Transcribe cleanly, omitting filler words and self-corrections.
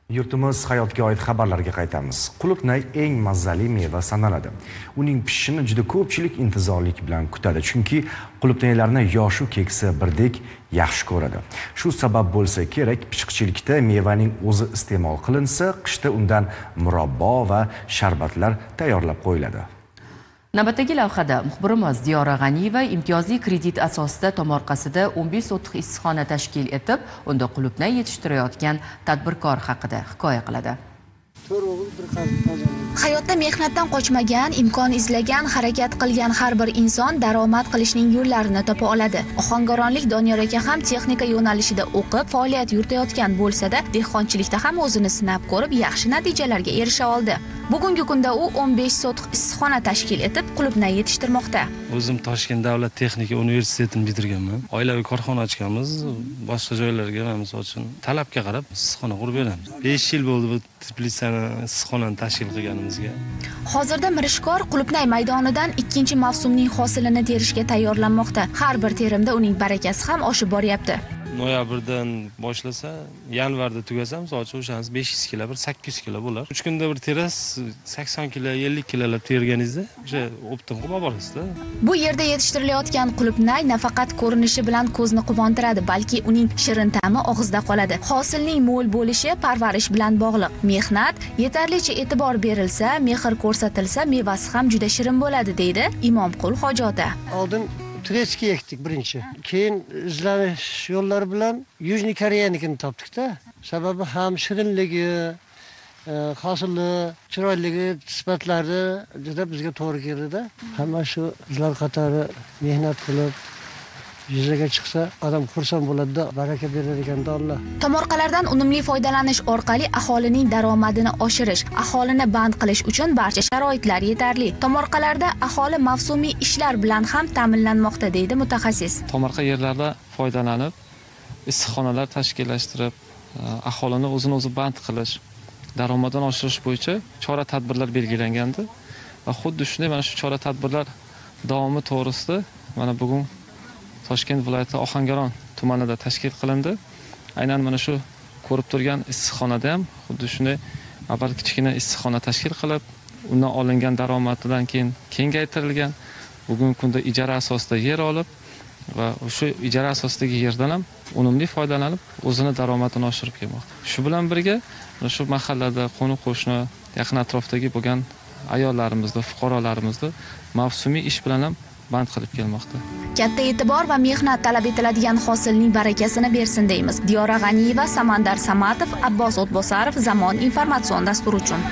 Yurtimiz hayotga oid xabarlarga qaytamiz. Qulupnay eng mazali meva sanaladi. Uning pishishini juda ko'pchilik intizorlik bilan kutadi, chunki qulupnaylarni yoshu keksa birdek yaxshi ko'radi. Shu sabab bo'lsa kerak, pishqichilikda mevaning o'zi iste'mol qilinsa, qishda undan murabbo va sharbatlar tayyorlab qo'yiladi. Navbatdagi lavhada muxbirimiz Diyora G'aniyeva imtiyozli kredit asosida tomorqasida 15 sotix issiqxona tashkil etib, unda qulupnay yetishtirayotgan tadbirkor haqida hikoya qiladi. Hayotda mehnatdan qochmagan, imkon izlagan, harakat qilgan har bir inson daromad qilishning yo'llarini topa oladi. Ohangaronlik Doniyor aka ham texnika yo'nalishida o'qib, faoliyat yuritayotgan bo'lsa-da, dehqonchilikda ham o'zini sinab ko'rib, yaxshi natijalarga erisha oldi. Bugungi kunda u 15 sotix issiqxona tashkil etib, qulupnay yetishtirmoqda. O'zim Toshkent davlat texnika universitetini bitirganman. Oilaviy korxona ochganmiz. Boshqa joylarga, misol uchun, talabga qarab issiqxona qurib beramiz. 5 yil bo'ldi bu Tbilisida issiqxonani tashkil qilganimizga. Hozirda Mirishkor qulupnay maydonidan ikkinchi mavsumning hosilini terishga tayyorlanmoqda. Har bir terimda uning barakasi ham oshib boryapti. Noyabrdan boshlasa, yanvarda tugasa, misol uchun o'shanisi 500 kilo, bir 800 kilo bo'lar. 3 kunda bir teras 80 kilo, 50 kilolab terganingizda, o'sha optim qilib borasiz-da. Bu yerda yetishtirilayotgan qulupnay nafaqat ko'rinishi bilan ko'zni quvontiradi, balki uning shirin ta'mi og'izda qoladi. Hosilning mo'l bo'lishi parvarish bilan bog'liq. Mehnat yetarlicha e'tibor berilsa, mehr ko'rsatilsa, mevasi ham juda shirin bo'ladi, deydi Imomqul Hoji ota. Oldin Turetskiy ekdik birinchi. Keyin izlanish yo'llari bilan Yujniy Koreyanikini topdik-da. Sababi ham shirinligi, hosili, chiroyligi, sifatlari juda bizga to'g'ri keldi-da. Hamma shu izlar qatori mehnat qilib yuzaga chiqsa, odam xursand bo'ladi-da, baraka berar ekan-da Alloh. Tomorqalardan unumli foydalanish orqali aholining daromadini oshirish, aholini band qilish uchun barcha sharoitlar yetarli. Tomorqalarda aholi mavsumiy ishlar bilan ham ta'minlanmoqda, deydi mutaxassis. Tomorqa yerlarda foydalanib, issiqxonalar tashkillashtirib, aholini o'zini o'zi band qilish, daromadini oshirish bo'yicha chora-tadbirlar belgilangandi va xuddi shunday mana shu chora-tadbirlar davomi to'g'risida mana bugun Toshkent viloyati Ohangaron tumanida tashkil qilindi. Aynan mana shu ko'rib turgan issiqxonada ham xuddi shunday avval kichkina issiqxona tashkil qilib, undan olingan daromadidan keyin kengaytirilgan, bugungi kunda ijara asosida yer olib va o'sha ijara asosidagi yerdan ham unumli foydalanib, o'zini daromadini oshirib kelmoqda. Shu bilan birga shu mahallada qo'ni-qo'shni, yaqin atrofdagi bo'lgan ayollarimizni, fuqarolarimizni mavsumiy ish bilan ham band qilib kelmoqda. Katta e'tibor va mehnat talab etiladigan hosilning barakasini bersin deymiz. Diyora G'aniyeva, Samandar Samatov, Abbos O'tbosarov, Zamon informatsion dasturi uchun.